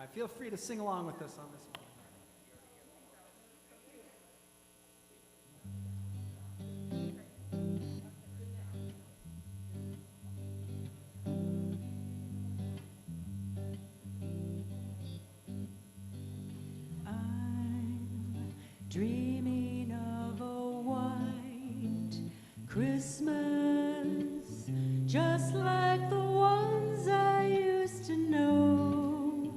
right, feel free to sing along with us on this one. Dreaming of a white Christmas, just like the ones I used to know,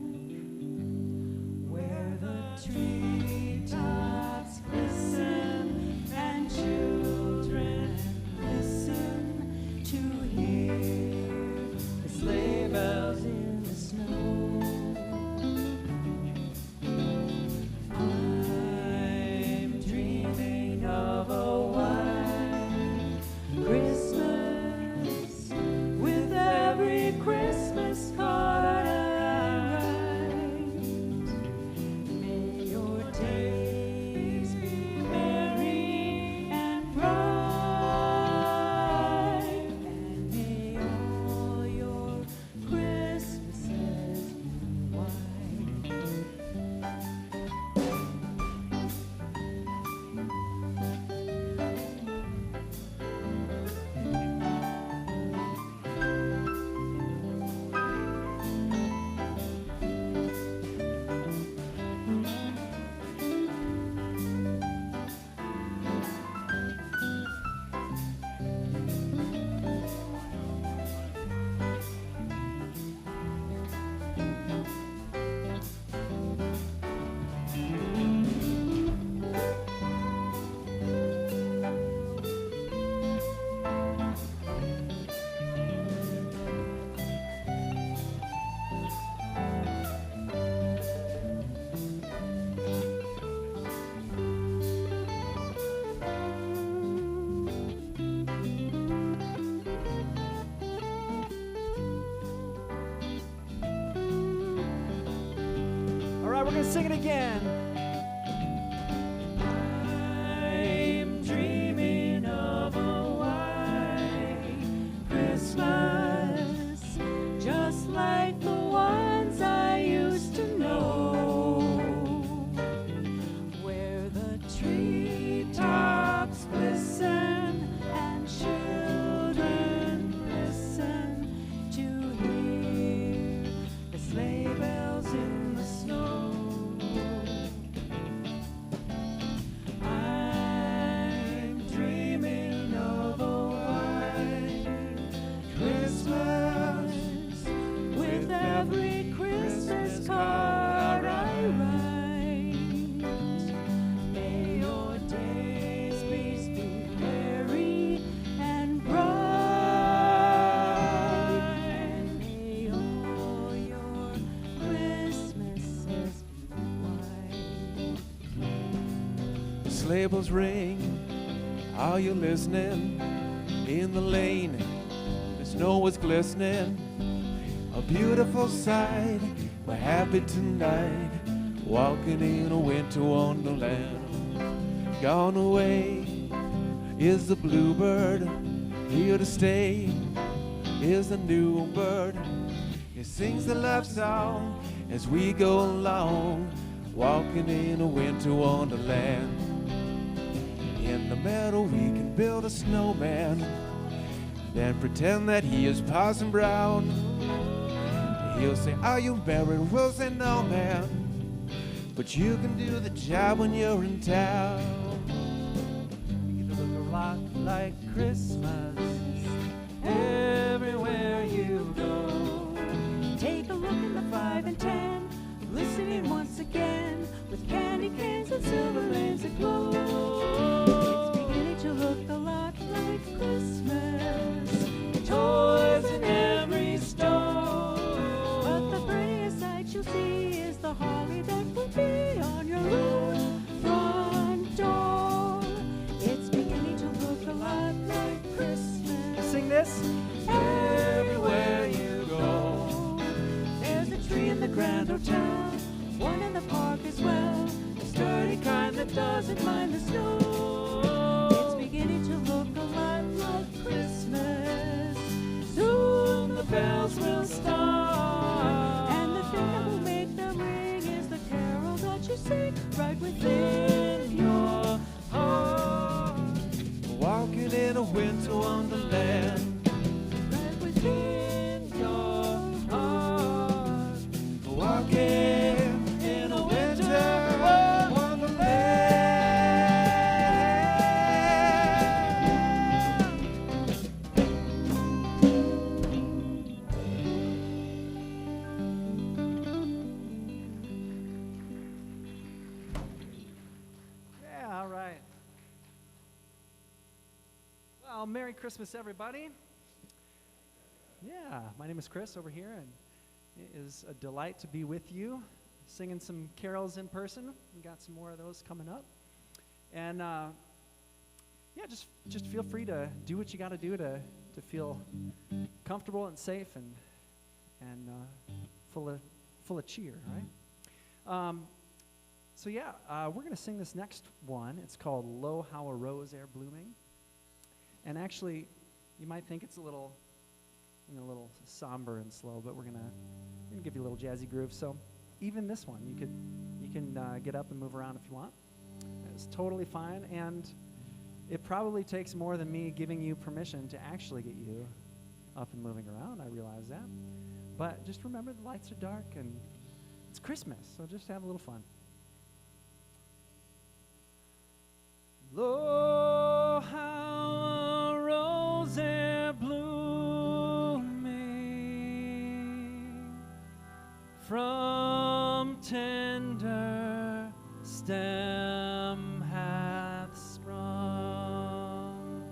where the treetops glisten and children listen to hear the sleigh bells in the snow. Of a white Christmas, with every Christmas card I write. May your days be merry and bright, and may all your Christmases be white. We're going to sing it again. I'm dreaming of a white Christmas, just like the ones I used to know, where the treetops glisten and children listen to hear the sleigh bells in the snow. Every Christmas card I write, may your days be merry and bright, may all your Christmases be white. The sleigh bells ring, are you listening? In the lane, the snow is glistening. A beautiful sight, we're happy tonight, walking in a winter wonderland. Gone away is the bluebird, here to stay is the new bird. He sings the love song as we go along, walking in a winter wonderland. In the meadow we can build a snowman, then pretend that he is Parson Brown. He'll say, are you married? We'll say, no, man. But you can do the job when you're in town. You look a lot like Christmas everywhere you go. Take a look at the 5 and 10, listening once again, with candy canes and silver lanes aglow. It's beginning to look a lot like Christmas, toys in every store. You'll see is the holly that will be on your own front door. It's beginning to look a lot like Christmas. Sing this. Everywhere you go, there's a tree in the Grand Hotel, one in the park as well, a sturdy kind that doesn't mind the snow. It's beginning to look a lot like Christmas. Soon the bells will start, and the thing that will make them sing right within your heart. Walking in a winter wonderland. Right within your heart. Walking in a winter wonderland. Yeah, all right. Well, Merry Christmas, everybody. Yeah, my name is Chris over here, and it is a delight to be with you, singing some carols in person. We got some more of those coming up. And yeah, just feel free to do what you got to do to feel comfortable and safe and full of cheer, right? So yeah, we're going to sing this next one. It's called Lo, How a Rose Ere Blooming. And actually, you might think it's a little somber and slow, but we're gonna give you a little jazzy groove. So even this one, you can get up and move around if you want. It's totally fine, and it probably takes more than me giving you permission to actually get you up and moving around. I realize that, but just remember the lights are dark and it's Christmas, so just have a little fun. Lo, how a rose ere blooming from tender stem hath sprung,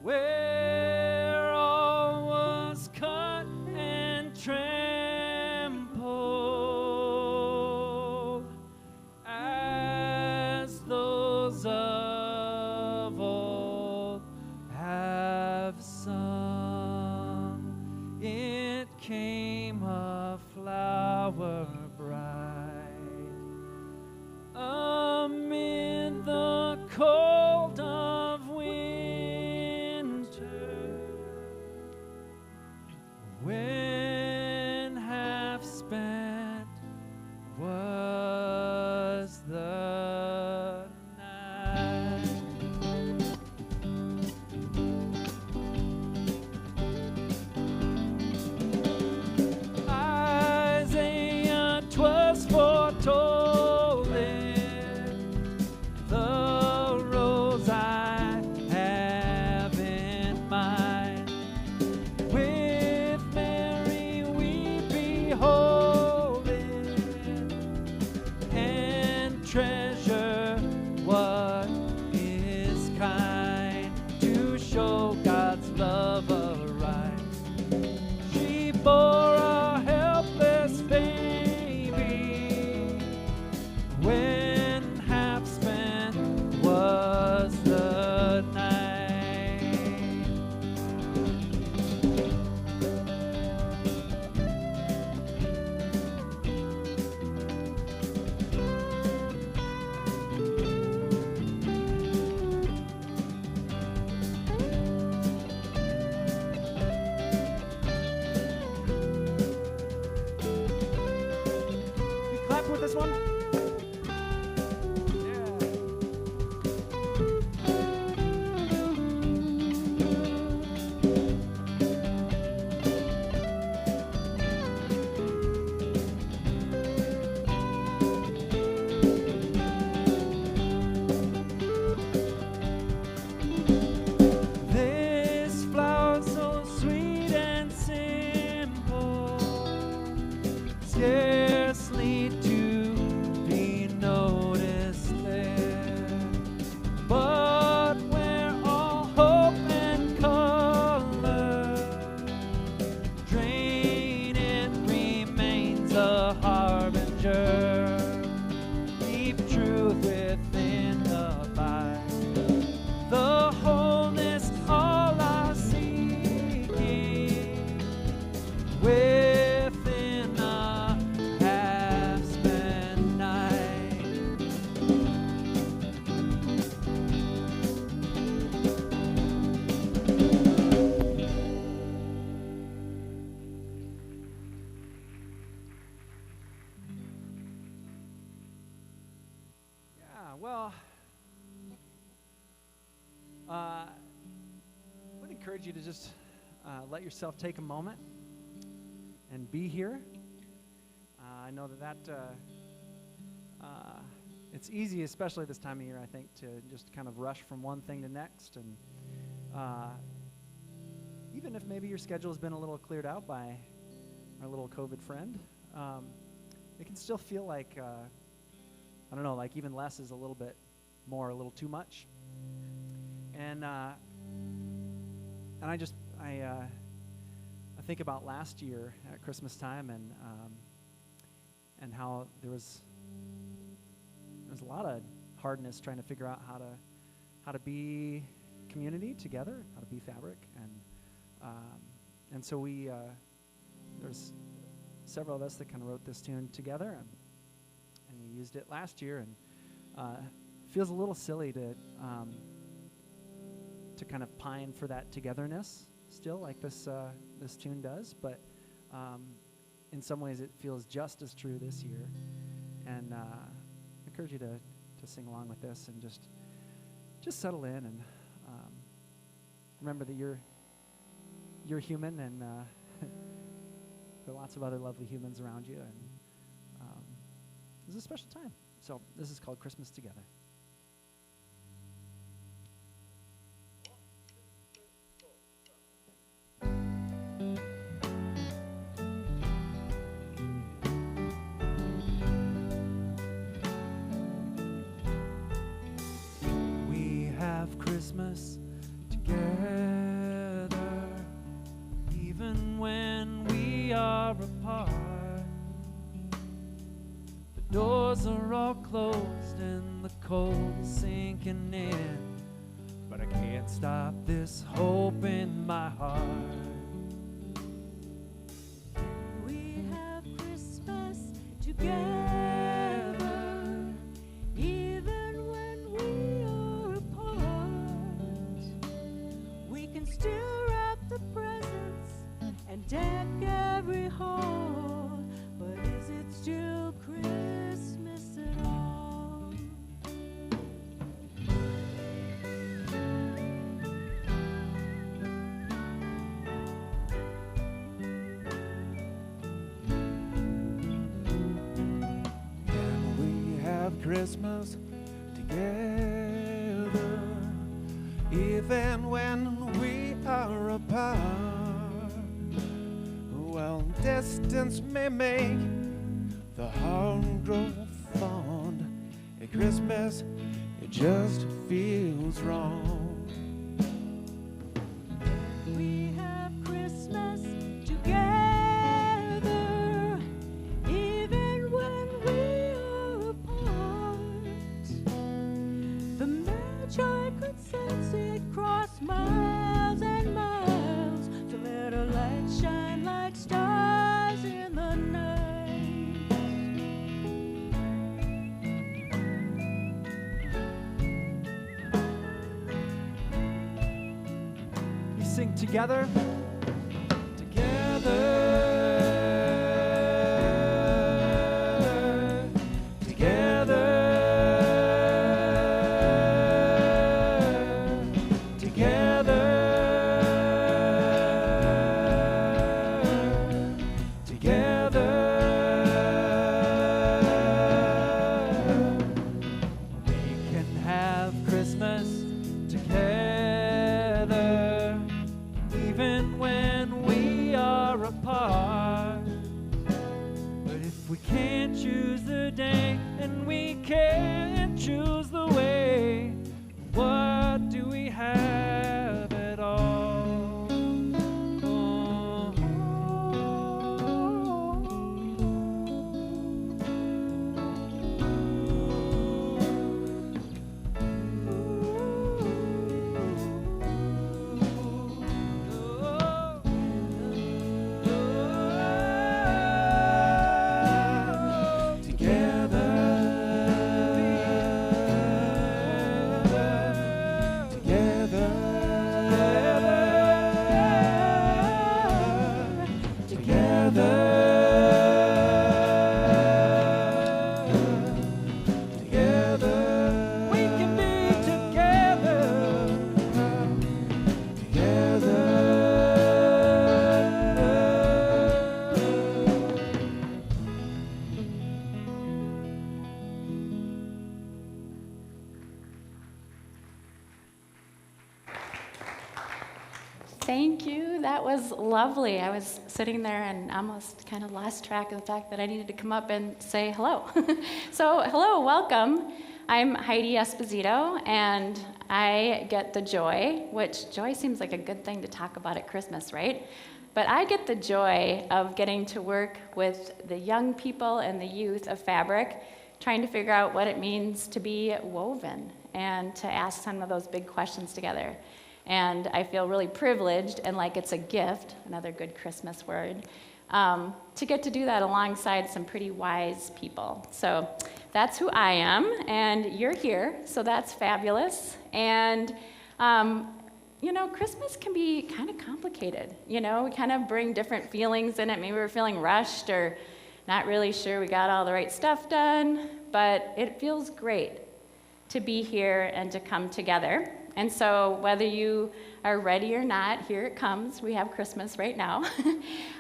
where all was cut and trampled, as those of old have sung. It came a flower bright amid the cold of winter, when half spent was the night. Isaiah 'twas foretold it, the rose I have in mind. With Mary we behold it, and treasure what is kind, to show God's love aright. She bore a helpless baby, when half spent was the night. You clap with this one? Yeah. This flower so sweet and simple, scarcely to I would encourage you to just let yourself take a moment and be here. I know that it's easy, especially this time of year, I think, to just kind of rush from one thing to next. And even if maybe your schedule has been a little cleared out by our little COVID friend, it can still feel like, I don't know, like even less is a little bit more, a little too much. And I think about last year at Christmas time and how there was a lot of hardness trying to figure out how to be community together, how to be fabric, and so we there's several of us that kind of wrote this tune together, and we used it last year, and it feels a little silly to kind of pine for that togetherness still, like this tune does, but in some ways it feels just as true this year. And I encourage you to sing along with this and just settle in and remember that you're human, and there are lots of other lovely humans around you, and this is a special time. So this is called Christmas Together. Christmas together, even when we are apart. The doors are all closed and the cold is sinking in, but I can't stop this hope in my heart. We have Christmas together. Still wrap the presents and deck every hall, but is it still Christmas at all? Can we have Christmas together, even when we are apart? Well, distance may make the heart grow fond. At Christmas, it just feels wrong. We have Christmas together, even when we are apart. The Magi could sense it cross miles and miles, so let our light shine like stars in the night. We sing together. Together Thank you. That was lovely. I was sitting there and almost kind of lost track of the fact that I needed to come up and say hello. So, hello, welcome. I'm Heidi Esposito, and I get the joy, which joy seems like a good thing to talk about at Christmas, right? But I get the joy of getting to work with the young people and the youth of Fabric, trying to figure out what it means to be woven and to ask some of those big questions together. And I feel really privileged and like it's a gift, another good Christmas word, to get to do that alongside some pretty wise people. So that's who I am, and you're here, so that's fabulous. And, Christmas can be kind of complicated. We kind of bring different feelings in it. Maybe we're feeling rushed or not really sure we got all the right stuff done, but it feels great to be here and to come together. And so whether you are ready or not, here it comes. We have Christmas right now.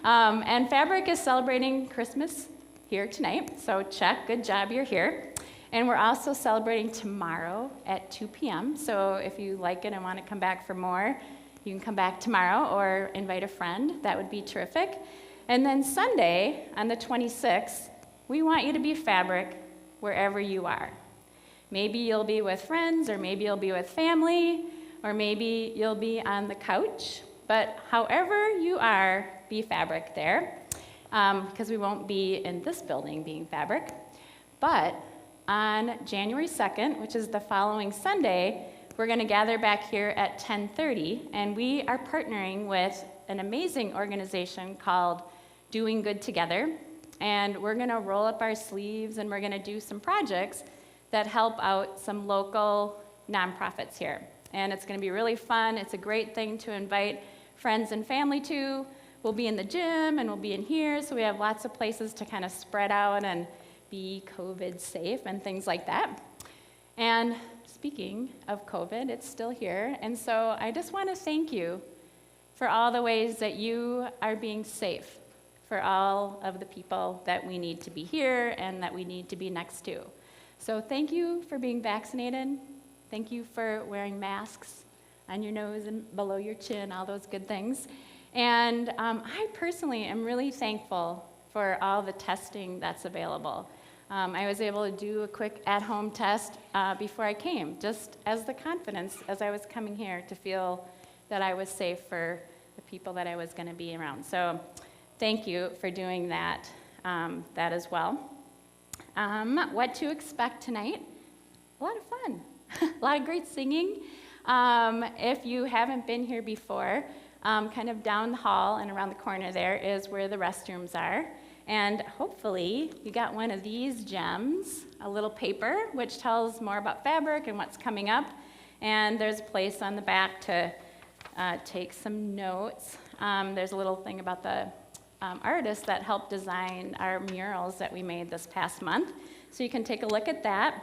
And Fabric is celebrating Christmas here tonight. So check, good job, you're here. And we're also celebrating tomorrow at 2 p.m. So if you like it and want to come back for more, you can come back tomorrow or invite a friend. That would be terrific. And then Sunday, on the 26th, we want you to be Fabric wherever you are. Maybe you'll be with friends, or maybe you'll be with family, or maybe you'll be on the couch. But however you are, be Fabric there, because we won't be in this building being Fabric. But on January 2nd, which is the following Sunday, we're going to gather back here at 10:30, and we are partnering with an amazing organization called Doing Good Together. And we're going to roll up our sleeves, and we're going to do some projects that help out some local nonprofits here. And it's going to be really fun. It's a great thing to invite friends and family to. We'll be in the gym, and we'll be in here, so we have lots of places to kind of spread out and be COVID safe and things like that. And speaking of COVID, it's still here. And so I just want to thank you for all the ways that you are being safe for all of the people that we need to be here and that we need to be next to. So thank you for being vaccinated. Thank you for wearing masks on your nose and below your chin, all those good things. And I personally am really thankful for all the testing that's available. I was able to do a quick at-home test before I came, just as the confidence as I was coming here to feel that I was safe for the people that I was going to be around. So thank you for doing that as well. What to expect tonight? A lot of fun, a lot of great singing. If you haven't been here before, kind of down the hall and around the corner there is where the restrooms are. And hopefully you got one of these gems, a little paper, which tells more about Fabric and what's coming up. And there's a place on the back to take some notes. There's a little thing about the artists that helped design our murals that we made this past month. So you can take a look at that.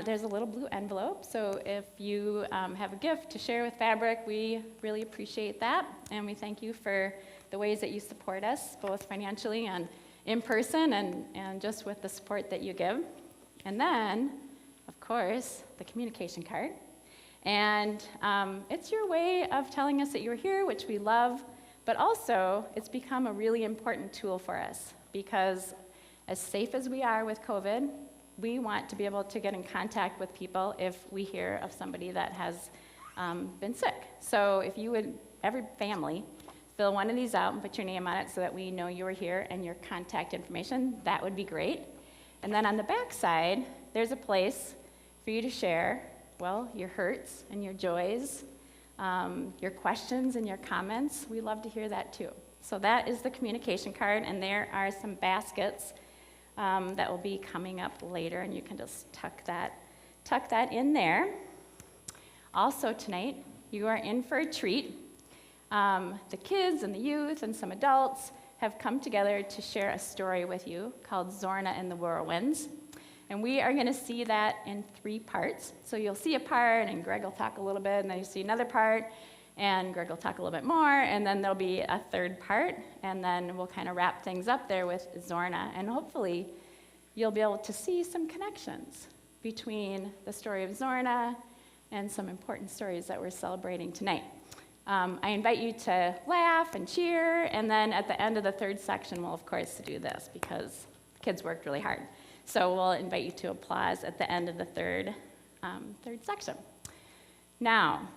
There's a little blue envelope, so if you have a gift to share with Fabric, we really appreciate that. And we thank you for the ways that you support us, both financially and in person, and just with the support that you give. And then, of course, the communication card. And it's your way of telling us that you're here, which we love. But also, it's become a really important tool for us because as safe as we are with COVID, we want to be able to get in contact with people if we hear of somebody that has been sick. So if you would, every family, fill one of these out and put your name on it so that we know you are here and your contact information, that would be great. And then on the back side, there's a place for you to share, well, your hurts and your joys, your questions and your comments. We love to hear that too. So that is the communication card, and there are some baskets that will be coming up later, and you can just tuck that in there. Also tonight, you are in for a treat. The kids and the youth and some adults have come together to share a story with you called Zorna and the Whirlwinds. And we are going to see that in 3 parts. So you'll see a part, and Greg will talk a little bit, and then you see another part, and Greg will talk a little bit more, and then there'll be a 3rd part, and then we'll kind of wrap things up there with Zorna. And hopefully you'll be able to see some connections between the story of Zorna and some important stories that we're celebrating tonight. I invite you to laugh and cheer, and then at the end of the third section, we'll of course do this because the kids worked really hard. So we'll invite you to applause at the end of the third section. Now,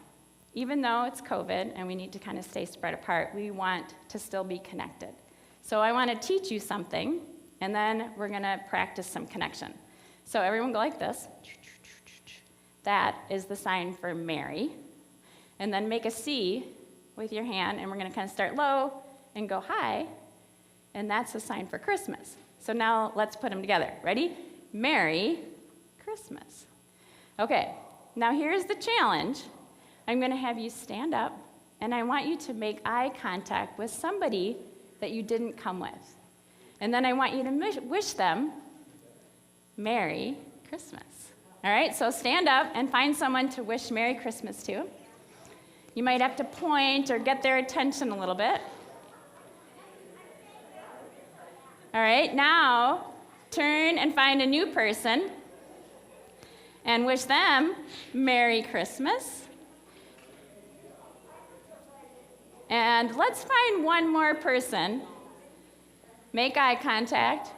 even though it's COVID and we need to kind of stay spread apart, we want to still be connected. So I want to teach you something, and then we're going to practice some connection. So everyone go like this. That is the sign for Mary. And then make a C with your hand, and we're going to kind of start low and go high, and that's the sign for Christmas. So now let's put them together. Ready? Merry Christmas. Okay, now here's the challenge. I'm going to have you stand up, and I want you to make eye contact with somebody that you didn't come with. And then I want you to wish them Merry Christmas. All right, so stand up and find someone to wish Merry Christmas to. You might have to point or get their attention a little bit. All right, now turn and find a new person and wish them Merry Christmas. And let's find one more person. Make eye contact.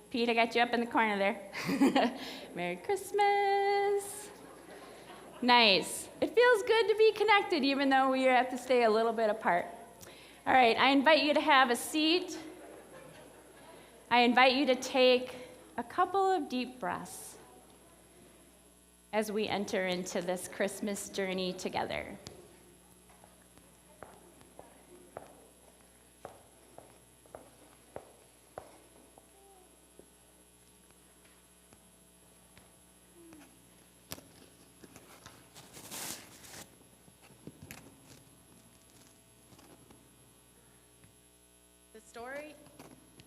Pete, I got you up in the corner there. Merry Christmas. Nice. It feels good to be connected, even though we have to stay a little bit apart. All right, I invite you to have a seat. I invite you to take a couple of deep breaths as we enter into this Christmas journey together.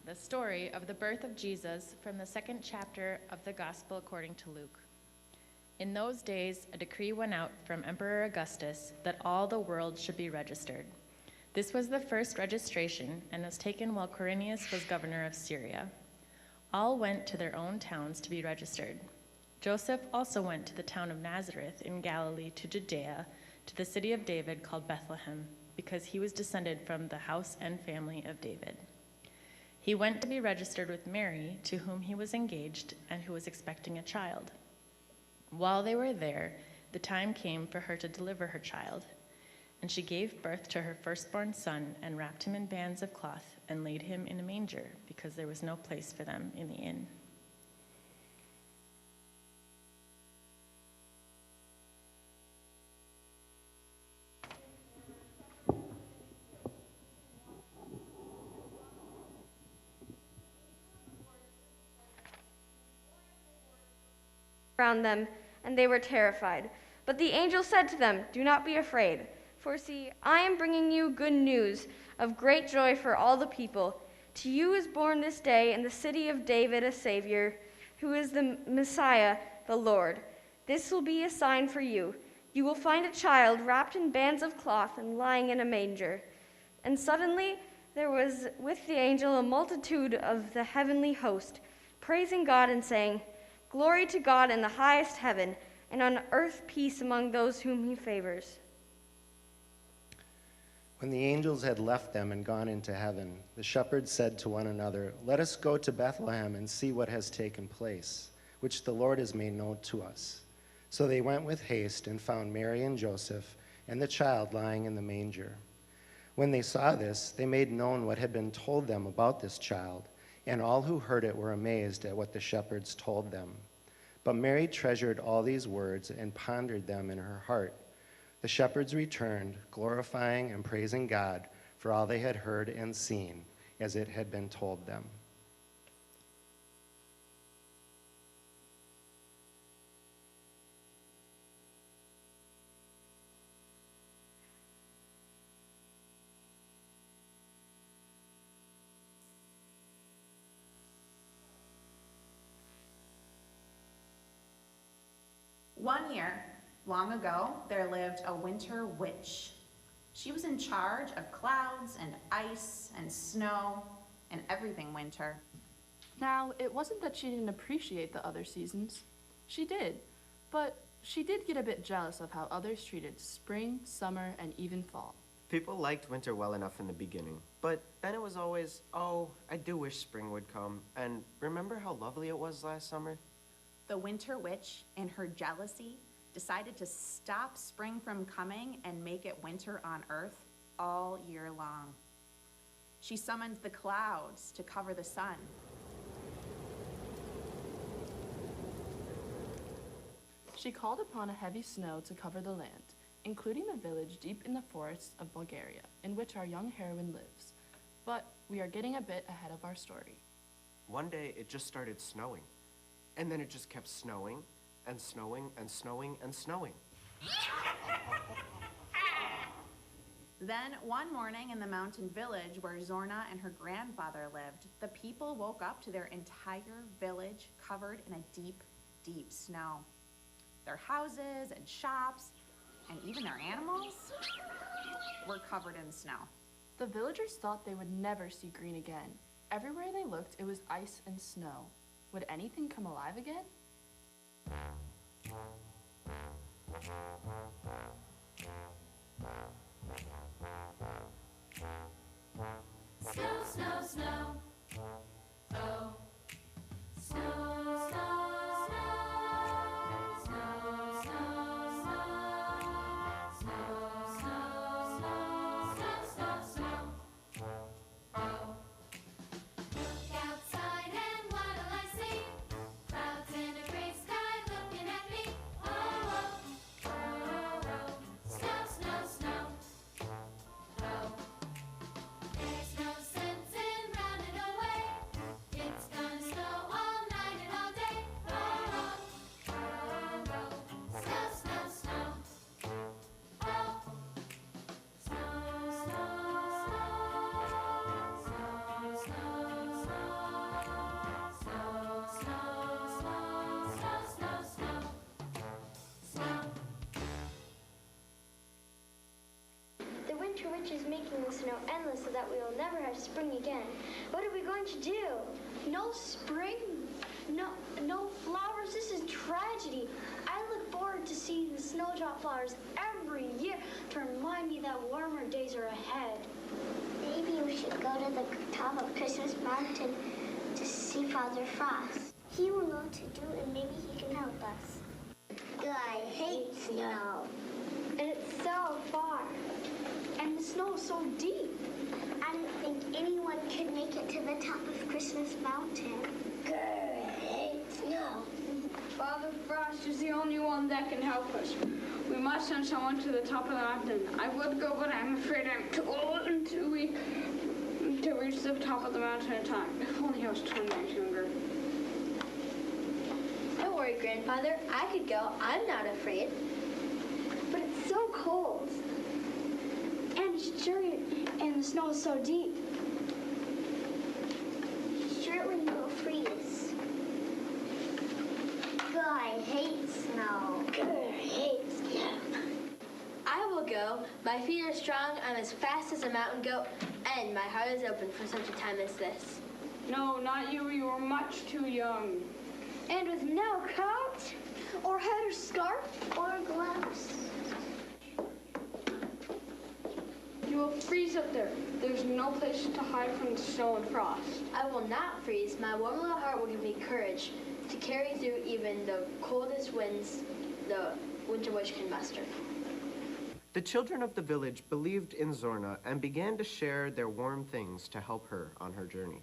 The story of the birth of Jesus from the second chapter of the Gospel according to Luke. In those days, a decree went out from Emperor Augustus that all the world should be registered. This was the first registration and was taken while Quirinius was governor of Syria. All went to their own towns to be registered. Joseph also went to the town of Nazareth in Galilee to Judea, to the city of David called Bethlehem, because he was descended from the house and family of David. He went to be registered with Mary, to whom he was engaged and who was expecting a child. While they were there, the time came for her to deliver her child. And she gave birth to her firstborn son and wrapped him in bands of cloth and laid him in a manger because there was no place for them in the inn. Around them, and they were terrified. But the angel said to them, "Do not be afraid, for see, I am bringing you good news of great joy for all the people. To you is born this day in the city of David a Savior, who is the Messiah, the Lord. This will be a sign for you. You will find a child wrapped in bands of cloth and lying in a manger." And suddenly there was with the angel a multitude of the heavenly host, praising God and saying, "Glory to God in the highest heaven, and on earth peace among those whom he favors." When the angels had left them and gone into heaven, the shepherds said to one another, "Let us go to Bethlehem and see what has taken place, which the Lord has made known to us." So they went with haste and found Mary and Joseph and the child lying in the manger. When they saw this, they made known what had been told them about this child, and all who heard it were amazed at what the shepherds told them. But Mary treasured all these words and pondered them in her heart. The shepherds returned, glorifying and praising God for all they had heard and seen, as it had been told them. One year, long ago, there lived a winter witch. She was in charge of clouds and ice and snow and everything winter. Now, it wasn't that she didn't appreciate the other seasons. She did, but she did get a bit jealous of how others treated spring, summer, and even fall. People liked winter well enough in the beginning, but then it was always, oh, I do wish spring would come. And remember how lovely it was last summer? The winter witch, in her jealousy, decided to stop spring from coming and make it winter on Earth all year long. She summoned the clouds to cover the sun. She called upon a heavy snow to cover the land, including the village deep in the forests of Bulgaria, in which our young heroine lives. But we are getting a bit ahead of our story. One day it just started snowing, and then it just kept snowing and snowing and snowing and snowing. Then, one morning in the mountain village where Zorna and her grandfather lived, the people woke up to their entire village covered in a deep, deep snow. Their houses and shops, and even their animals, were covered in snow. The villagers thought they would never see green again. Everywhere they looked, it was ice and snow. Would anything come alive again? Snow, snow, snow. Oh. Snow, snow, snow. Snow, snow, snow. Snow, snow, snow. Snow, snow, snow. Oh. Look outside and what'll I see? Clouds in a gray sky looking at me. Oh, oh, oh, oh. Snow, snow, snow. Oh. There's no sense in running away. It's gonna snow all night and all day. Oh, oh, oh, oh. Snow, snow, snow. Oh. Snow, snow, snow. Snow, snow, snow. Snow, snow, snow. Snow, snow, snow. Snow. The winter witch is making the snow endless so that we will never have spring again. What are we going to do? No spring? No flowers? This is tragedy. I look forward to seeing the snowdrop flowers every year to remind me that warmer days are ahead. Maybe we should go to the top of Christmas Mountain to see Father Frost. He will know what to do and maybe he can help us. I hate snow. And it's so far. And the snow is so deep. I don't think anyone could make it to the top of Christmas Mountain. I hate snow. Father Frost is the only one that can help us. We must send someone to the top of the mountain. I would go, but I'm afraid I'm too old until we reach the top of the mountain in time. If only I was 20 years younger. Don't worry, Grandfather. I could go. I'm not afraid. But it's so cold. And the snow is so deep. Surely you'll freeze. I hate snow. I hate snow. I will go. My feet are strong. I'm as fast as a mountain goat. And my heart is open for such a time as this. No, not you. You are much too young. And with no coat, or hat or scarf, Or gloves. You will freeze up there. There's no place to hide from the snow and frost. I will not freeze. My warm little heart will give me courage to carry through even the coldest winds the winter witch can muster. The children of the village believed in Zorna and began to share their warm things to help her on her journey.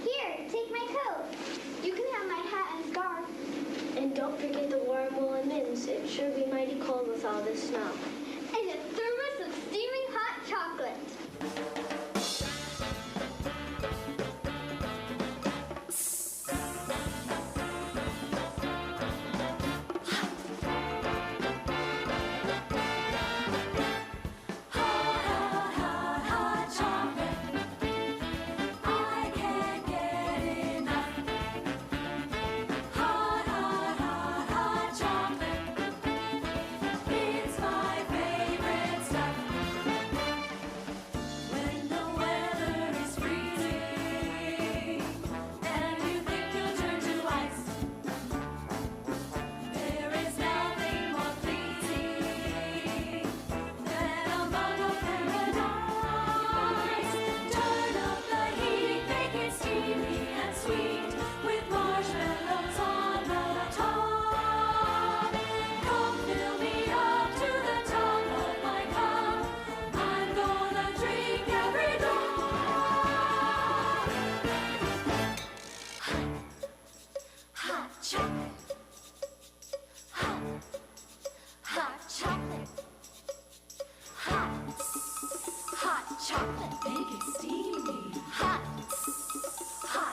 Here, take my coat. You can have my hat and scarf. And don't forget the warm woolen mittens. It sure be mighty cold with all this snow. And a thermos of steaming hot chocolate.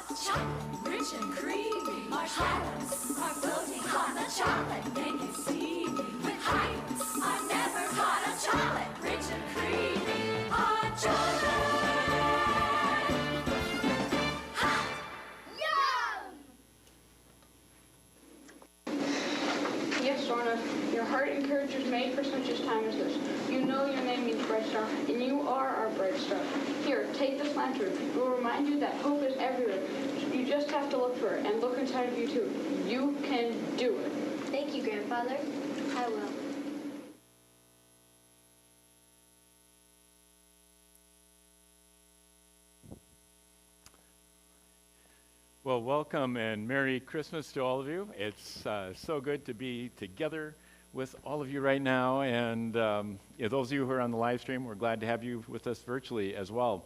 Chocolate, rich and creamy. Marshmallows are floating on the chocolate. Make it steamy with heights. I've never caught a chocolate, rich and creamy. Hot chocolate. Hot! Yum! Yes, Lorna, your heart encourages made for such a time as this. You know your name means bright star, and you are our bright star. Here, take this lantern. It will remind you that hope is everywhere. You just have to look for it, and look inside of you too. You can do it. Thank you, Grandfather. I will. Well, welcome and Merry Christmas to all of you. It's so good to be together with all of you right now. And those of you who are on the live stream, we're glad to have you with us virtually as well.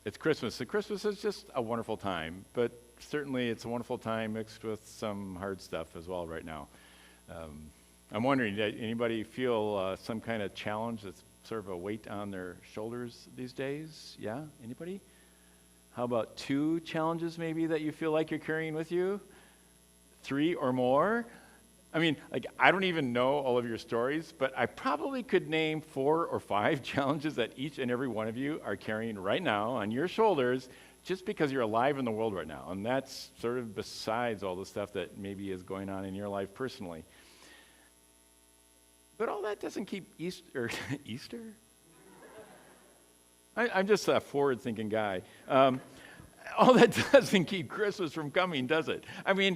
It's Christmas. And Christmas is just a wonderful time, but certainly it's a wonderful time mixed with some hard stuff as well right now. I'm wondering, did anybody feel some kind of challenge that's sort of a weight on their shoulders these days? Yeah? Anybody? How about 2 challenges maybe that you feel like you're carrying with you? 3 or more? I mean, like, I don't even know all of your stories, but I probably could name 4 or 5 challenges that each and every one of you are carrying right now on your shoulders just because you're alive in the world right now. And that's sort of besides all the stuff that maybe is going on in your life personally. But all that doesn't keep Easter? I'm just a forward-thinking guy. All that doesn't keep Christmas from coming, does it? I mean,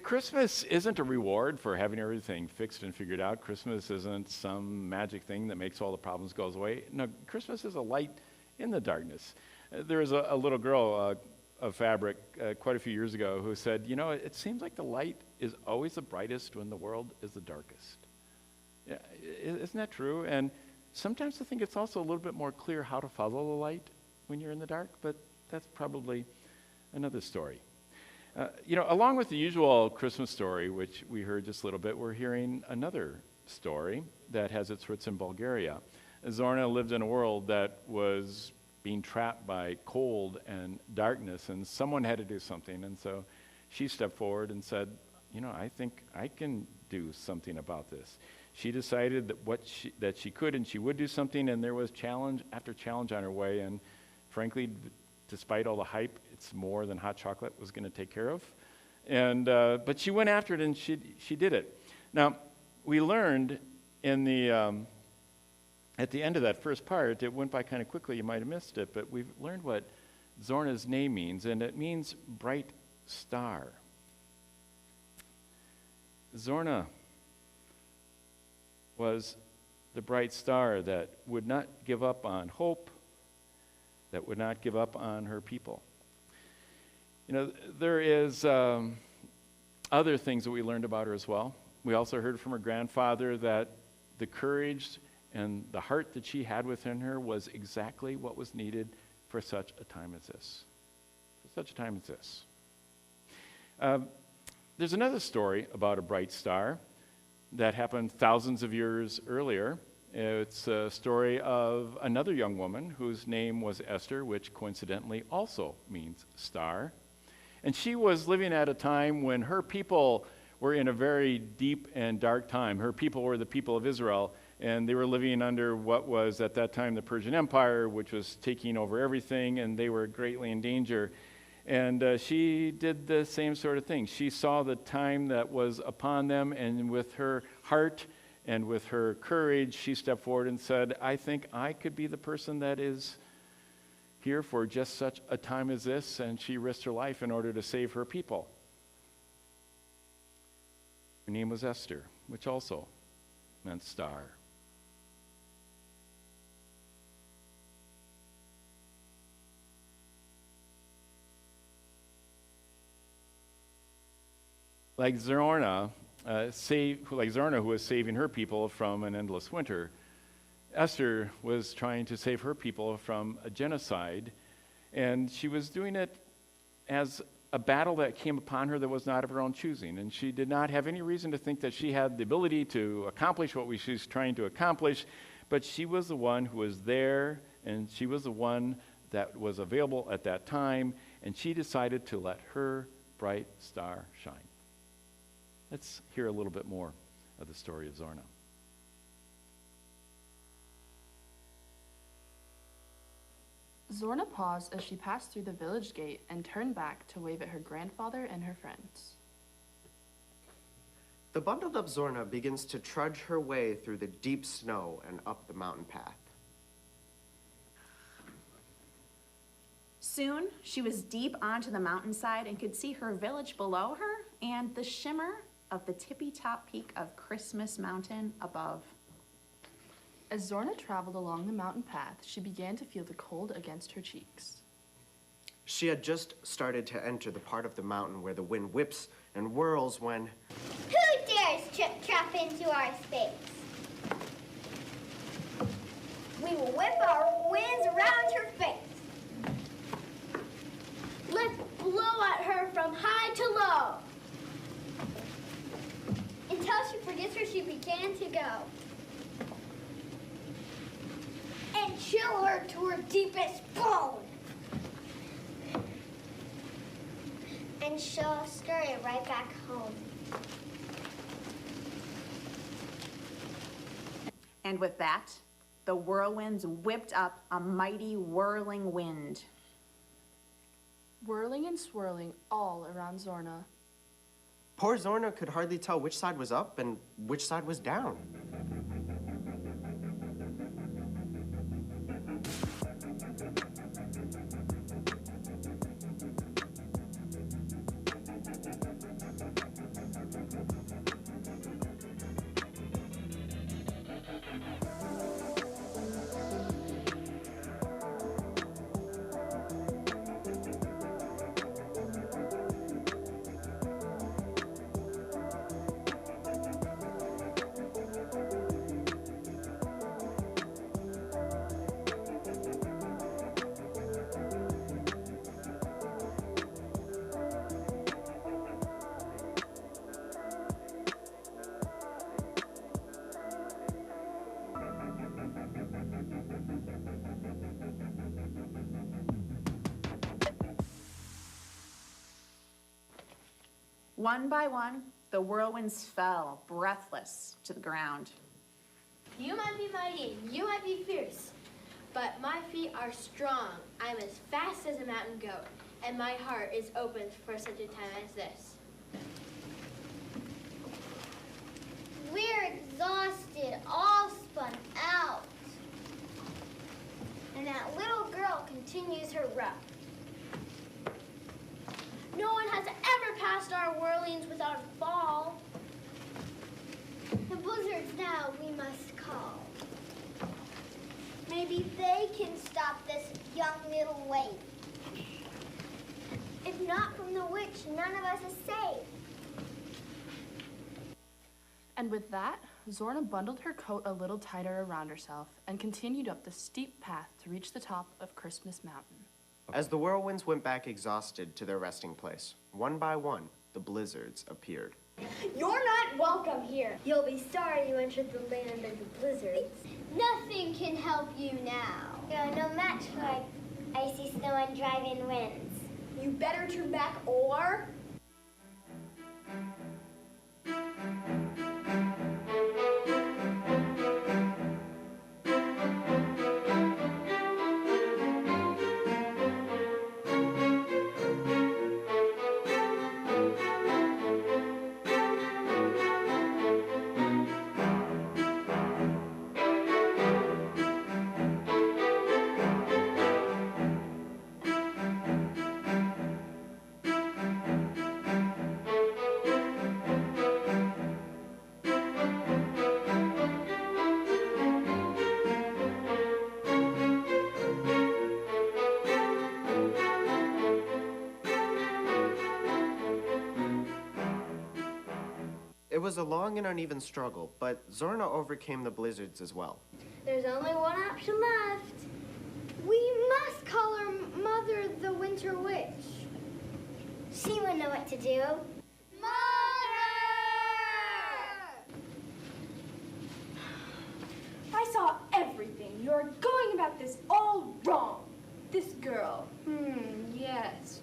Christmas isn't a reward for having everything fixed and figured out. Christmas isn't some magic thing that makes all the problems go away. No, Christmas is a light in the darkness. There was a little girl of fabric quite a few years ago who said, you know, it seems like the light is always the brightest when the world is the darkest. Yeah, isn't that true? And sometimes I think it's also a little bit more clear how to follow the light when you're in the dark, but that's probably another story. Along with the usual Christmas story, which we heard just a little bit, we're hearing another story that has its roots in Bulgaria. Zorna lived in a world that was being trapped by cold and darkness, and someone had to do something, and so she stepped forward and said, you know, I think I can do something about this. She decided that she could and she would do something, and there was challenge after challenge on her way, and frankly, despite all the hype, it's more than hot chocolate was going to take care of. And but she went after it, and she did it. Now, we learned in the at the end of that first part, it went by kind of quickly, you might have missed it, but we've learned what Zorna's name means, and it means bright star. Zorna was the bright star that would not give up on hope, that would not give up on her people. You know, there is other things that we learned about her as well. We also heard from her grandfather that the courage and the heart that she had within her was exactly what was needed for such a time as this. For such a time as this. There's another story about a bright star that happened thousands of years earlier. It's a story of another young woman whose name was Esther, which coincidentally also means star. And she was living at a time when her people were in a very deep and dark time. Her people were the people of Israel, and they were living under what was at that time the Persian Empire, which was taking over everything, and they were greatly in danger. And she did the same sort of thing. She saw the time that was upon them, and with her heart and with her courage, she stepped forward and said, I think I could be the person that is here for just such a time as this, and she risked her life in order to save her people. Her name was Esther, which also meant star. Like Zorna, who was saving her people from an endless winter, Esther was trying to save her people from a genocide, and she was doing it as a battle that came upon her that was not of her own choosing, and she did not have any reason to think that she had the ability to accomplish what she was trying to accomplish, but she was the one who was there, and she was the one that was available at that time, and she decided to let her bright star shine. Let's hear a little bit more of the story of Zorna. Zorna paused as she passed through the village gate and turned back to wave at her grandfather and her friends. The bundled up Zorna begins to trudge her way through the deep snow and up the mountain path. Soon, she was deep onto the mountainside and could see her village below her and the shimmer of the tippy-top peak of Christmas Mountain above. As Zorna traveled along the mountain path, she began to feel the cold against her cheeks. She had just started to enter the part of the mountain where the wind whips and whirls when... Who dares trip-trap into our space? We will whip our winds around her face. Let's blow at her from high to low. Until she forgets where she began to go. And chill her to her deepest bone. And she'll scurry right back home. And with that, the whirlwinds whipped up a mighty whirling wind. Whirling and swirling all around Zorna. Poor Zorna could hardly tell which side was up and which side was down. One by one, the whirlwinds fell, breathless, to the ground. You might be mighty, you might be fierce, but my feet are strong. I'm as fast as a mountain goat, and my heart is open for such a time as this. We're exhausted, all spun out. And that little girl continues her route. No one has ever passed our whirlings without a fall. The blizzards now we must call. Maybe they can stop this young little waif. If not from the witch, none of us is safe. And with that, Zorna bundled her coat a little tighter around herself and continued up the steep path to reach the top of Christmas Mountain. As the whirlwinds went back exhausted to their resting place, one by one, the blizzards appeared. You're not welcome here. You'll be sorry you entered the land of the blizzards. Nothing can help you now. You're no match for icy snow and driving winds. You better turn back or... It was a long and uneven struggle, but Zorna overcame the blizzards as well. There's only one option left. We must call our mother the Winter Witch. She will know what to do. Mother! I saw everything. You're going about this all wrong. This girl. Yes.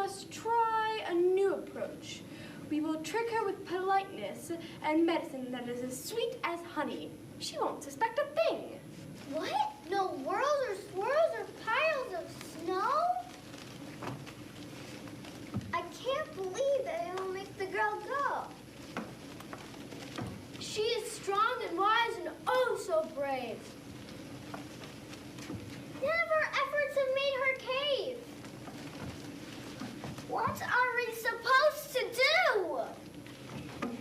must try a new approach. We will trick her with politeness and medicine that is as sweet as honey. She won't suspect a thing. What? No whirls or swirls or piles of snow? I can't believe that it will make the girl go. She is strong and wise and oh so brave. None of our efforts have made her cave. What are we supposed to do?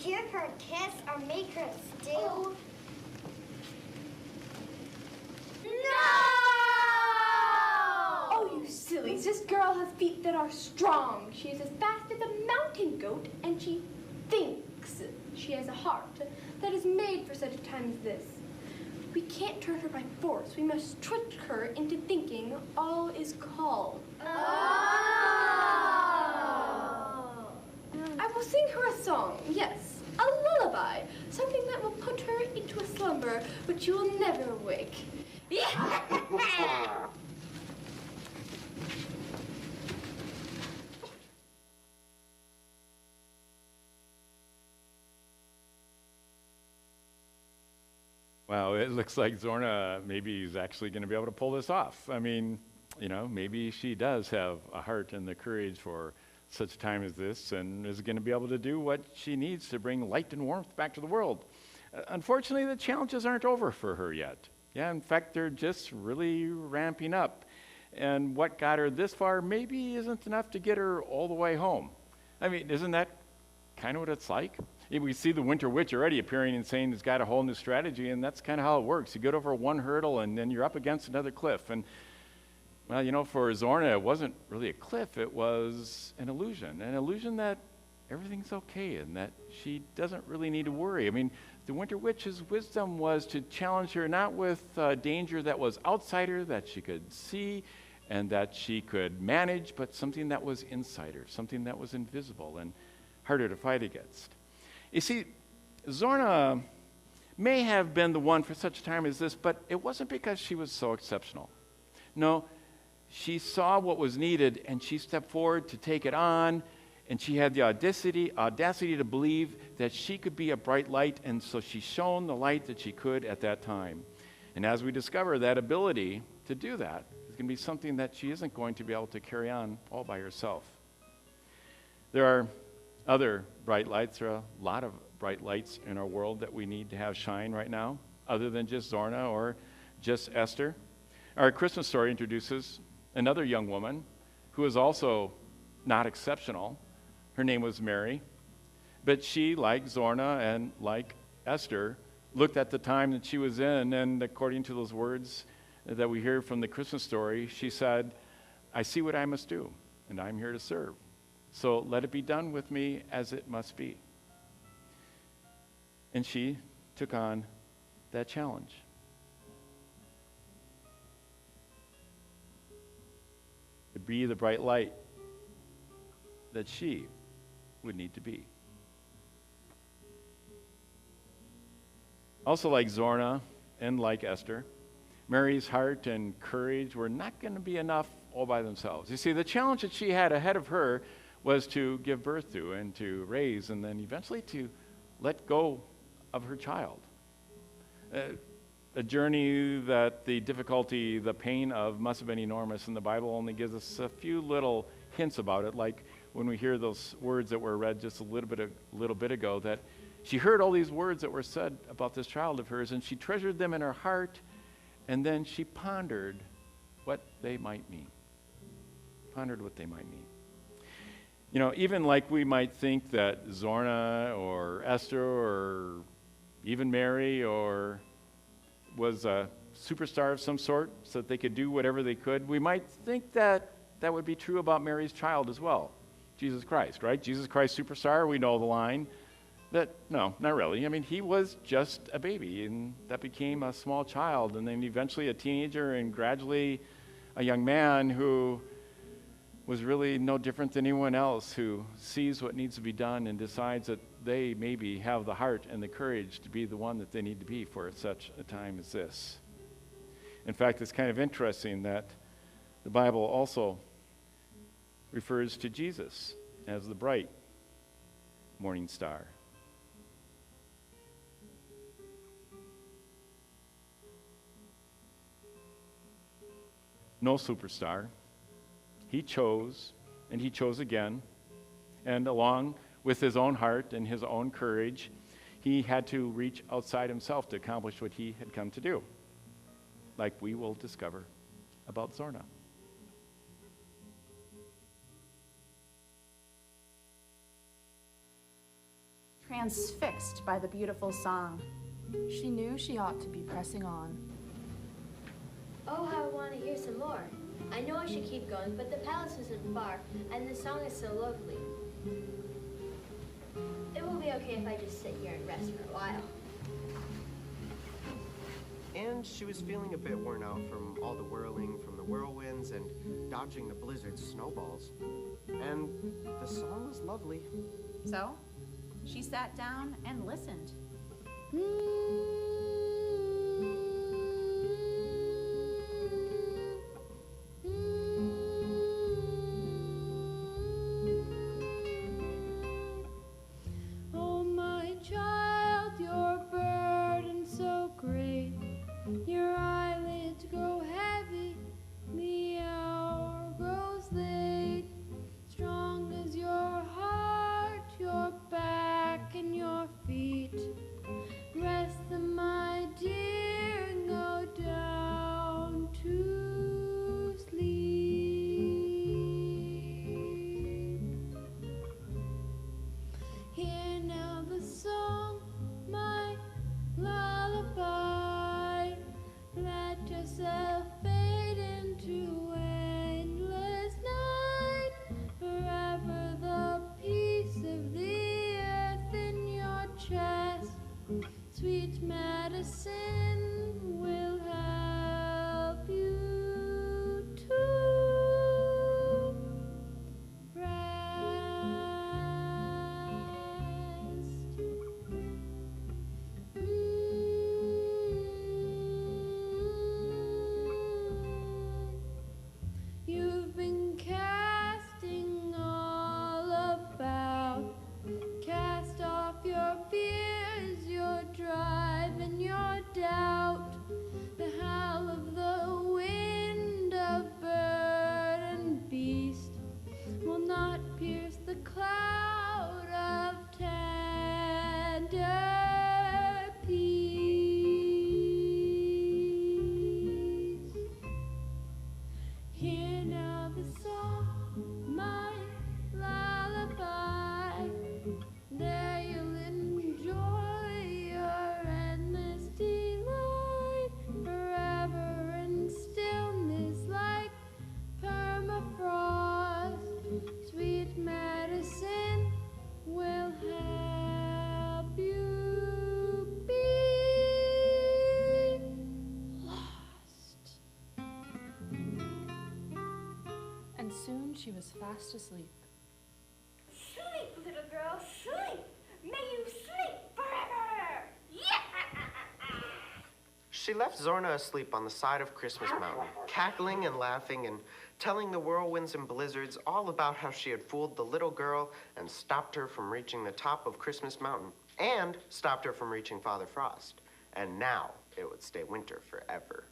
Give her a kiss or make her stew? No! Oh, you sillies. This girl has feet that are strong. She is as fast as a mountain goat, and she thinks. She has a heart that is made for such a time as this. We can't turn her by force. We must trick her into thinking all is calm. I will sing her a song, yes, a lullaby, something that will put her into a slumber which she will never awake. Wow, it looks like Zorna maybe is actually going to be able to pull this off. I mean, you know, maybe she does have a heart and the courage for such a time as this and is going to be able to do what she needs to bring light and warmth back to the world. Unfortunately, the challenges aren't over for her yet. Yeah, in fact, they're just really ramping up. And what got her this far maybe isn't enough to get her all the way home. I mean, isn't that kind of what it's like? We see the Winter Witch already appearing and saying it's got a whole new strategy, and that's kind of how it works. You get over one hurdle, and then you're up against another cliff. And, well, you know, for Zorna, it wasn't really a cliff. It was an illusion that everything's okay and that she doesn't really need to worry. I mean, the Winter Witch's wisdom was to challenge her not with danger that was outside her, that she could see and that she could manage, but something that was inside her, something that was invisible and harder to fight against. You see, Zorna may have been the one for such a time as this, but it wasn't because she was so exceptional. No, she saw what was needed and she stepped forward to take it on, and she had the audacity to believe that she could be a bright light, and so she shone the light that she could at that time. And as we discover, that ability to do that is going to be something that she isn't going to be able to carry on all by herself. There are other bright lights. There are a lot of bright lights in our world that we need to have shine right now, other than just Zorna or just Esther. Our Christmas story introduces another young woman who is also not exceptional. Her name was Mary, but she, like Zorna and like Esther, looked at the time that she was in, and according to those words that we hear from the Christmas story, she said, "I see what I must do, and I'm here to serve. So let it be done with me as it must be." And she took on that challenge. To be the bright light that she would need to be. Also, like Zorna and like Esther, Mary's heart and courage were not going to be enough all by themselves. You see, the challenge that she had ahead of her was to give birth to and to raise and then eventually to let go of her child. A journey that the difficulty, the pain of must have been enormous, and the Bible only gives us a few little hints about it, like when we hear those words that were read just a little bit ago, that she heard all these words that were said about this child of hers, and she treasured them in her heart, and then she pondered what they might mean. Pondered what they might mean. You know, even like we might think that Zorna or Esther or even Mary or was a superstar of some sort so that they could do whatever they could, we might think that that would be true about Mary's child as well, Jesus Christ, right? Jesus Christ superstar, we know the line. But no, not really. I mean, he was just a baby, and that became a small child, and then eventually a teenager, and gradually a young man who was really no different than anyone else, who sees what needs to be done and decides that they maybe have the heart and the courage to be the one that they need to be for such a time as this. In fact, it's kind of interesting that the Bible also refers to Jesus as the bright morning star. No superstar. He chose, and he chose again. And along with his own heart and his own courage, he had to reach outside himself to accomplish what he had come to do, like we will discover about Zorna. Transfixed by the beautiful song. She knew she ought to be pressing on. Oh, how I want to hear some more. I know I should keep going, but the palace isn't far, and the song is so lovely. It will be okay if I just sit here and rest for a while. And she was feeling a bit worn out from all the whirling from the whirlwinds and dodging the blizzard's snowballs. And the song was lovely. So, she sat down and listened. Oh, my child, your burden so great, your eyelids grow heavy, the hour grows late. Strong is your heart, your back and your feet. Rest them, my dear, and go down to sleep. Hear now the song, my lullaby. Let yourself fade into endless night. Forever the peace of the earth in your chest. Sweet medicine will help you to rest. You've been casting all about. Cast off your fears, your drive and your doubt. The howl of the wind of bird and beast will not pierce the cloud of tender peace. Hear now the song, my lullaby. There you'll enjoy your endless delight. Forever in stillness like permafrost. Sweet medicine will help you be lost. And soon she was fast asleep. Sleep, little girl, sleep! May you sleep forever! Yeah! She left Zorna asleep on the side of Christmas Mountain, cackling and laughing and telling the whirlwinds and blizzards all about how she had fooled the little girl and stopped her from reaching the top of Christmas Mountain and stopped her from reaching Father Frost. And now it would stay winter forever.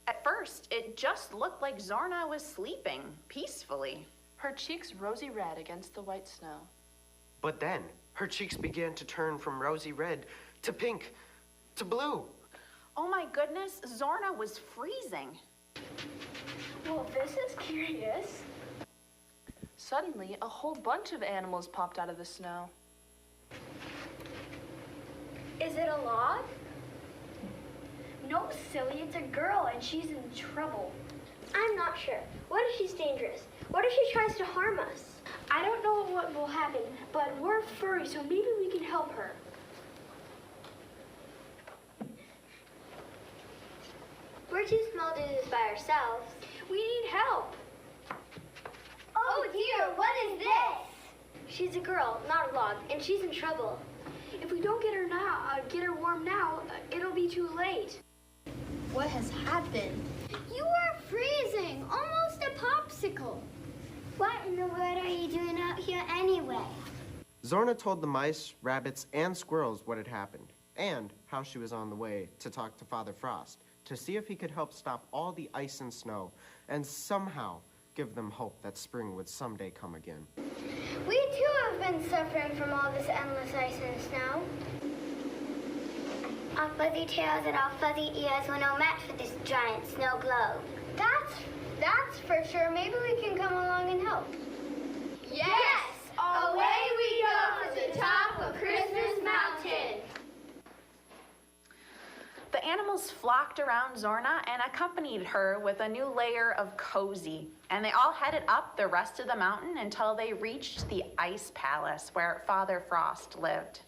At first, it just looked like Zorna was sleeping peacefully. Her cheeks rosy red against the white snow. But then her cheeks began to turn from rosy red to pink to blue. Oh my goodness, Zorna was freezing. Well, this is curious. Suddenly, a whole bunch of animals popped out of the snow. Is it a log? No, silly, it's a girl and she's in trouble. I'm not sure. What if she's dangerous? What if she tries to harm us? I don't know what will happen, but we're furry, so maybe we can help her. We're too small to do this by ourselves. We need help. Oh dear, what is this? She's a girl, not a log, and she's in trouble. If we don't get her warm now, it'll be too late. What has happened? You are freezing, almost a popsicle. What in the world are you doing out here anyway? Zorna told the mice, rabbits, and squirrels what had happened, and how she was on the way to talk to Father Frost to see if he could help stop all the ice and snow and somehow give them hope that spring would someday come again. We too have been suffering from all this endless ice and snow. Our fuzzy tails and our fuzzy ears were no match for this giant snow globe. That's for sure. Maybe we can come along and help. Yes! Away we go to the top of Christmas Mountain! The animals flocked around Zorna and accompanied her with a new layer of cozy. And they all headed up the rest of the mountain until they reached the Ice Palace where Father Frost lived.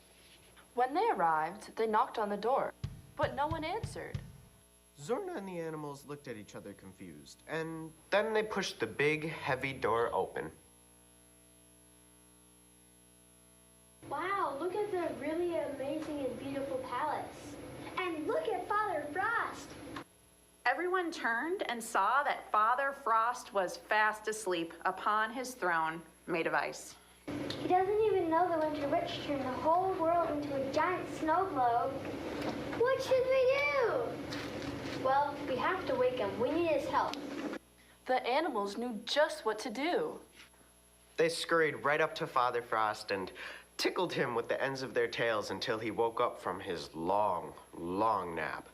When they arrived, they knocked on the door, but no one answered. Zorna and the animals looked at each other confused, and then they pushed the big, heavy door open. Wow, look at the really amazing and beautiful palace. And look at Father Frost. Everyone turned and saw that Father Frost was fast asleep upon his throne made of ice. He doesn't even know the Winter Witch turned the whole world into a giant snow globe. What should we do? Well, we have to wake him. We need his help. The animals knew just what to do. They scurried right up to Father Frost and tickled him with the ends of their tails until he woke up from his long, long nap.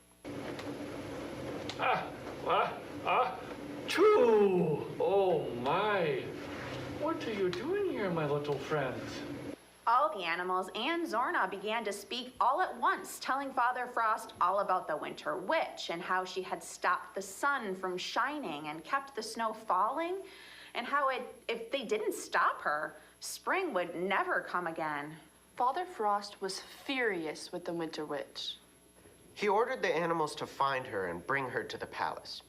Choo! Oh my! What are you doing here, my little friends? All the animals and Zorna began to speak all at once, telling Father Frost all about the Winter Witch and how she had stopped the sun from shining and kept the snow falling, and how if they didn't stop her, spring would never come again. Father Frost was furious with the Winter Witch. He ordered the animals to find her and bring her to the palace.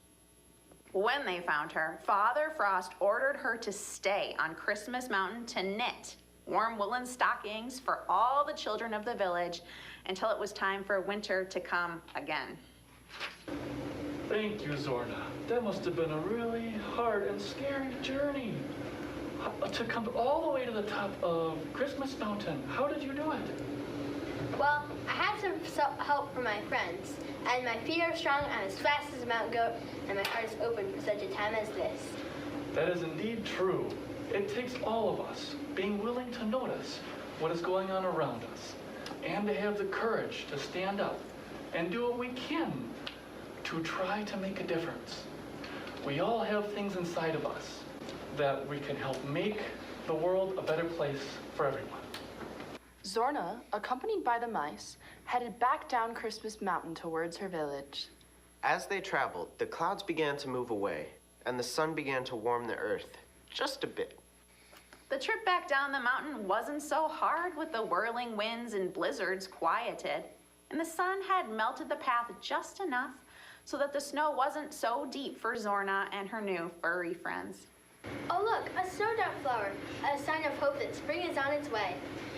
When they found her, Father Frost ordered her to stay on Christmas Mountain to knit warm woolen stockings for all the children of the village until it was time for winter to come again. Thank you, Zorna. That must have been a really hard and scary journey. To come all the way to the top of Christmas Mountain. How did you do it? Well, I had some help from my friends, and my feet are strong. I'm as fast as a mountain goat, and my heart is open for such a time as this. That is indeed true. It takes all of us being willing to notice what is going on around us and to have the courage to stand up and do what we can to try to make a difference. We all have things inside of us that we can help make the world a better place for everyone. Zorna, accompanied by the mice, headed back down Christmas Mountain towards her village. As they traveled, the clouds began to move away, and the sun began to warm the earth just a bit. The trip back down the mountain wasn't so hard with the whirling winds and blizzards quieted, and the sun had melted the path just enough so that the snow wasn't so deep for Zorna and her new furry friends. Oh look, a snowdrop flower, a sign of hope that spring is on its way.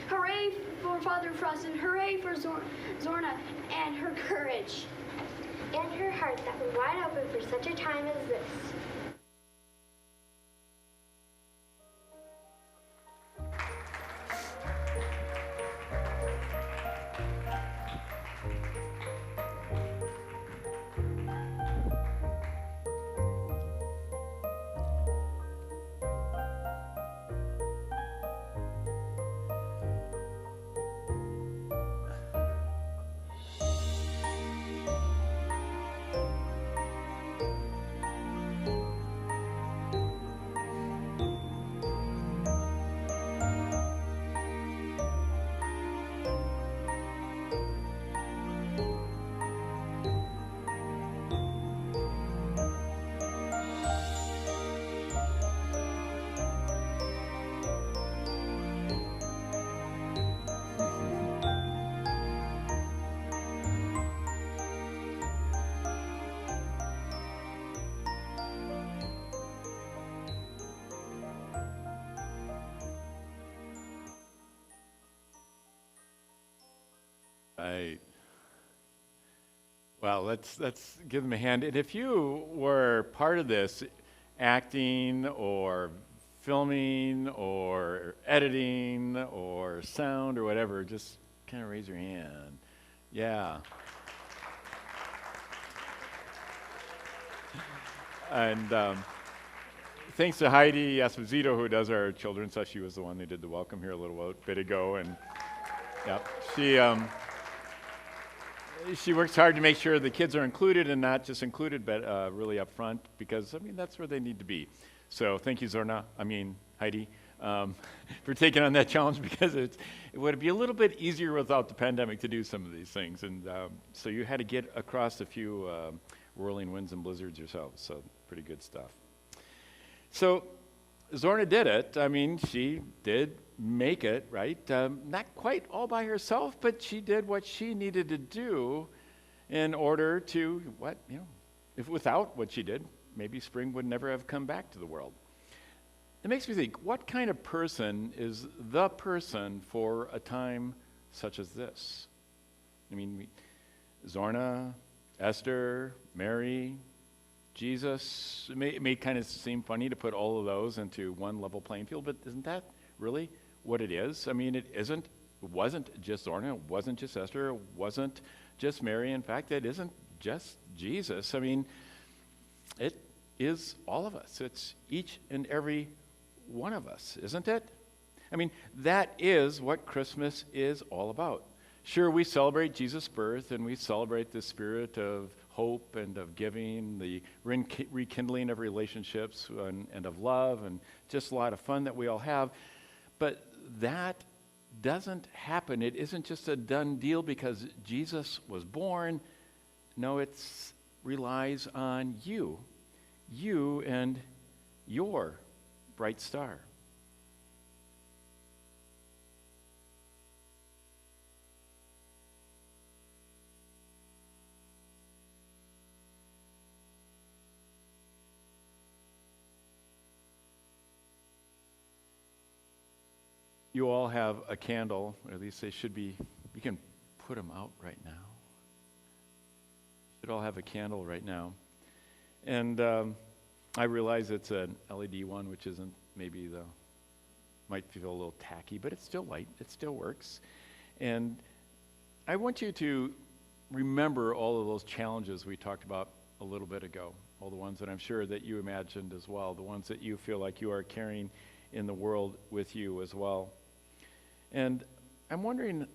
Hooray for Father Frost and hooray for Zorna and her courage. And her heart that was wide open for such a time as this. Right. Well, let's give them a hand. And if you were part of this, acting or filming or editing or sound or whatever, just kind of raise your hand. Yeah. And thanks to Heidi Esposito, who does our children's stuff. She was the one who did the welcome here a little bit ago. And yeah, she works hard to make sure the kids are included, and not just included, but really up front, because, I mean, that's where they need to be. So thank you, Heidi, for taking on that challenge, because it would be a little bit easier without the pandemic to do some of these things. And so you had to get across a few whirling winds and blizzards yourselves, so pretty good stuff. So Zorna did it. I mean, she did make it, right? Not quite all by herself, but she did what she needed to do in order to, if without what she did, maybe spring would never have come back to the world. It makes me think, what kind of person is the person for a time such as this? I mean, Zorna, Esther, Mary, Jesus. It may kind of seem funny to put all of those into one level playing field, but isn't that really what it is? I mean, it wasn't just Zorna, it wasn't just Esther, it wasn't just Mary. In fact, it isn't just Jesus. I mean, it is all of us. It's each and every one of us, isn't it? I mean, that is what Christmas is all about. Sure, we celebrate Jesus' birth, and we celebrate the spirit of hope and of giving, the rekindling of relationships and of love, and just a lot of fun that we all have. But that doesn't happen. It isn't just a done deal because Jesus was born. No, it relies on you and your bright star. You all have a candle, or at least they should be. You can put them out right now. You should all have a candle right now. And I realize it's an LED one, which isn't might feel a little tacky, but it's still light. It still works. And I want you to remember all of those challenges we talked about a little bit ago, all the ones that I'm sure that you imagined as well, the ones that you feel like you are carrying in the world with you as well. And I'm wondering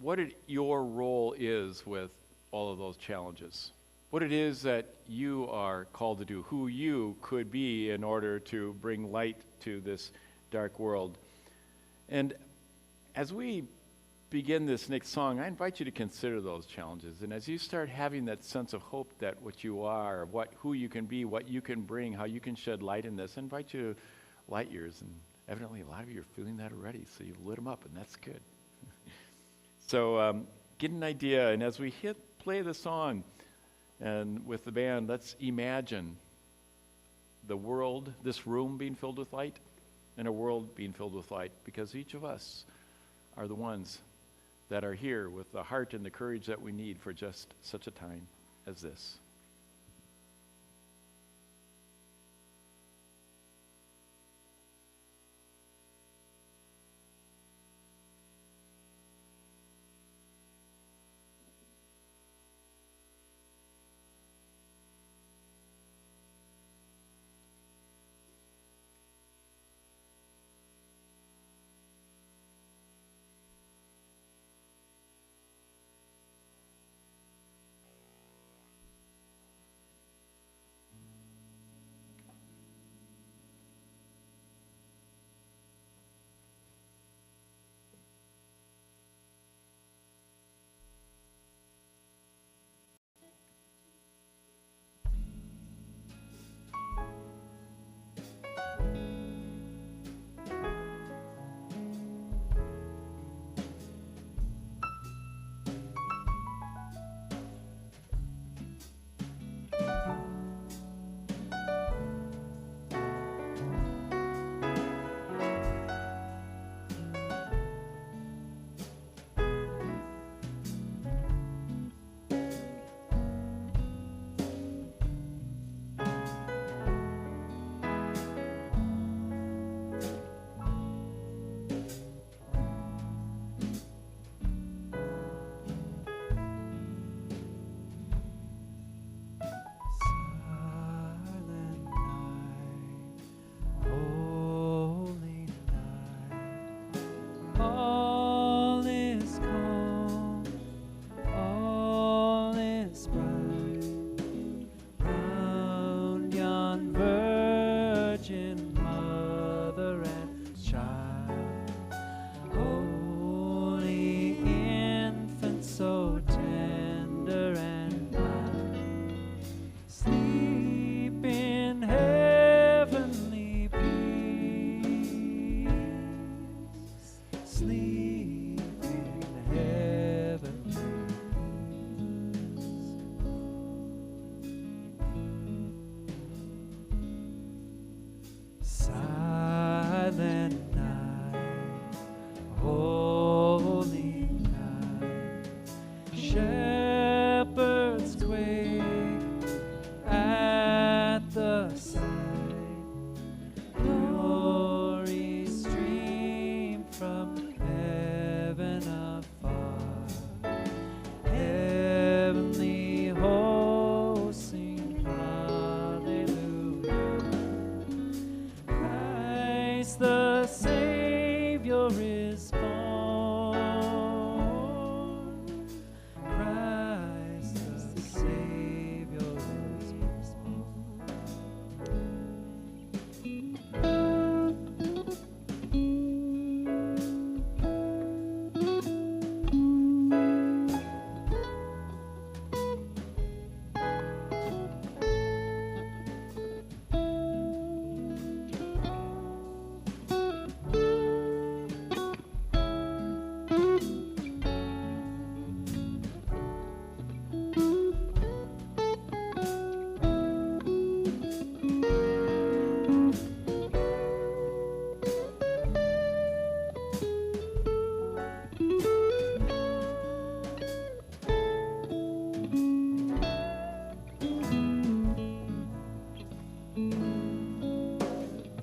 what your role is with all of those challenges, what it is that you are called to do, who you could be in order to bring light to this dark world. And as we begin this next song, I invite you to consider those challenges. And as you start having that sense of hope that what you are, who you can be, what you can bring, how you can shed light in this, I invite you to light yours. And evidently, a lot of you are feeling that already, so you've lit them up, and that's good. So get an idea, and as we play the song, and with the band, let's imagine the world, this room being filled with light, and a world being filled with light, because each of us are the ones that are here with the heart and the courage that we need for just such a time as this. the Savior is born. Christ the Savior is born.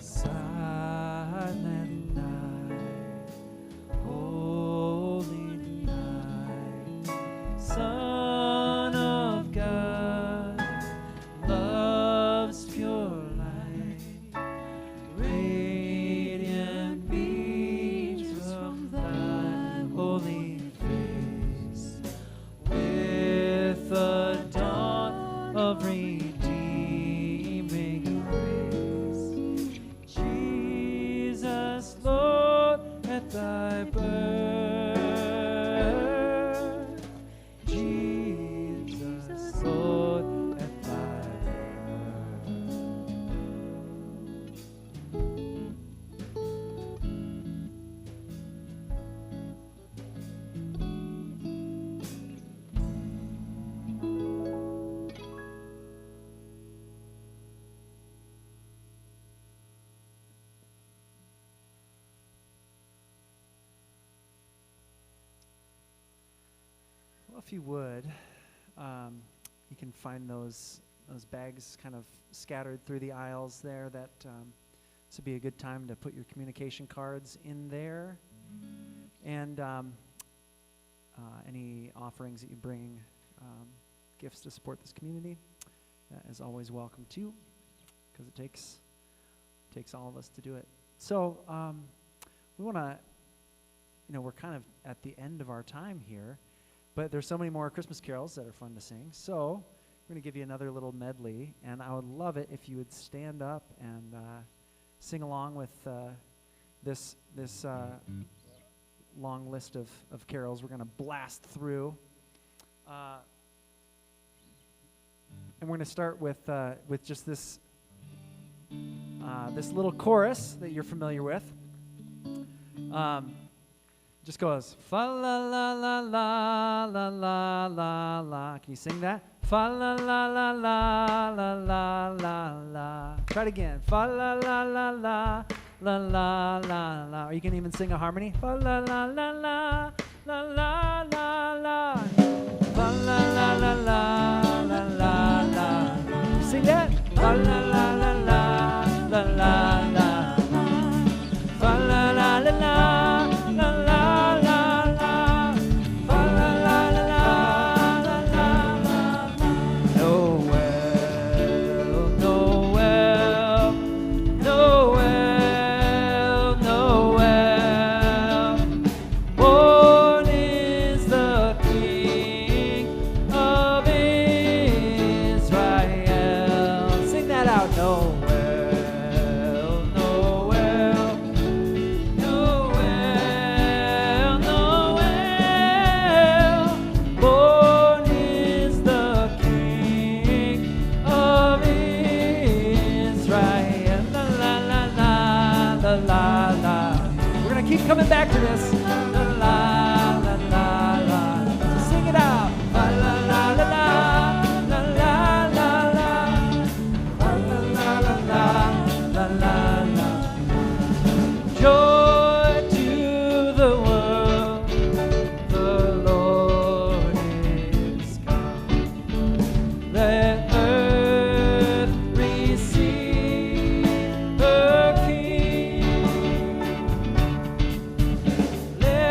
Silent night, holy night, Son of God, love's pure light, radiant beams from thy holy face, with the dawn of redeeming grace. Jesus, Lord, at thy birth. Jesus, Lord, at thy Well, if you would, you can find those bags kind of scattered through the aisles there. That this would be a good time to put your communication cards in there, and any offerings that you bring, gifts to support this community, that is always welcome too, because it takes all of us to do it. So we want to, we're kind of at the end of our time here. But there's so many more Christmas carols that are fun to sing. So we're going to give you another little medley. And I would love it if you would stand up and sing along with this long list of carols we're going to blast through. And we're going to start with just this little chorus that you're familiar with. Just goes fa la la la la la la la la. Can you sing that? Fa la la la la la la la la. Try it again. Fa la la la la la la la la. Or you can even sing a harmony. Fa la la la la la la la la. Fa la la la la la la la. You sing that? Fa la la la la la la la. Fa la la la la. Coming back to this. La la la la la. So sing it out. La la la la la la la la. La la la la la la la. Joy to the world, the Lord is come. Let earth receive her King. Let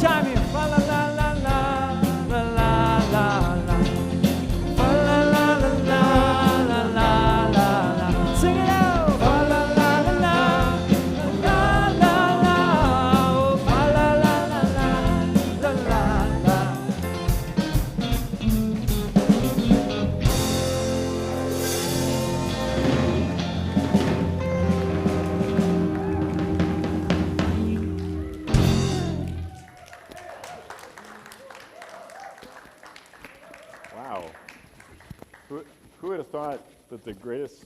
time here. Fa la la la la la la la la. Fa la la la la la la la la. Sing it out. Fa la la la la la la la. Oh, fa la la la la la la la. Wow. Who would have thought that the greatest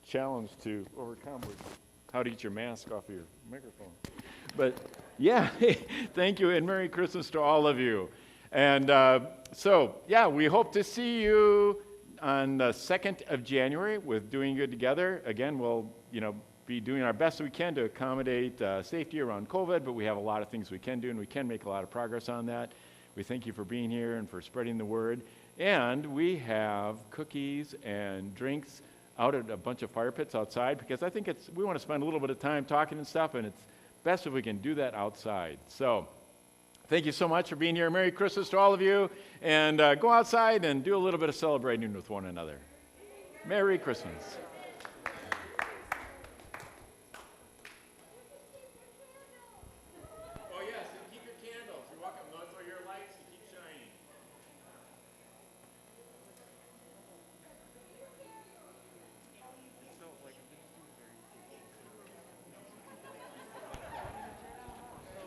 challenge to overcome was how to get your mask off your microphone? But yeah, thank you, and Merry Christmas to all of you. And we hope to see you on the 2nd of January with Doing Good Together. Again, we'll be doing our best we can to accommodate safety around COVID, but we have a lot of things we can do, and we can make a lot of progress on that. We thank you for being here and for spreading the word. And we have cookies and drinks out at a bunch of fire pits outside, because I think we want to spend a little bit of time talking and stuff, and it's best if we can do that outside. So thank you so much for being here. Merry Christmas to all of you, and go outside and do a little bit of celebrating with one another. Merry Christmas.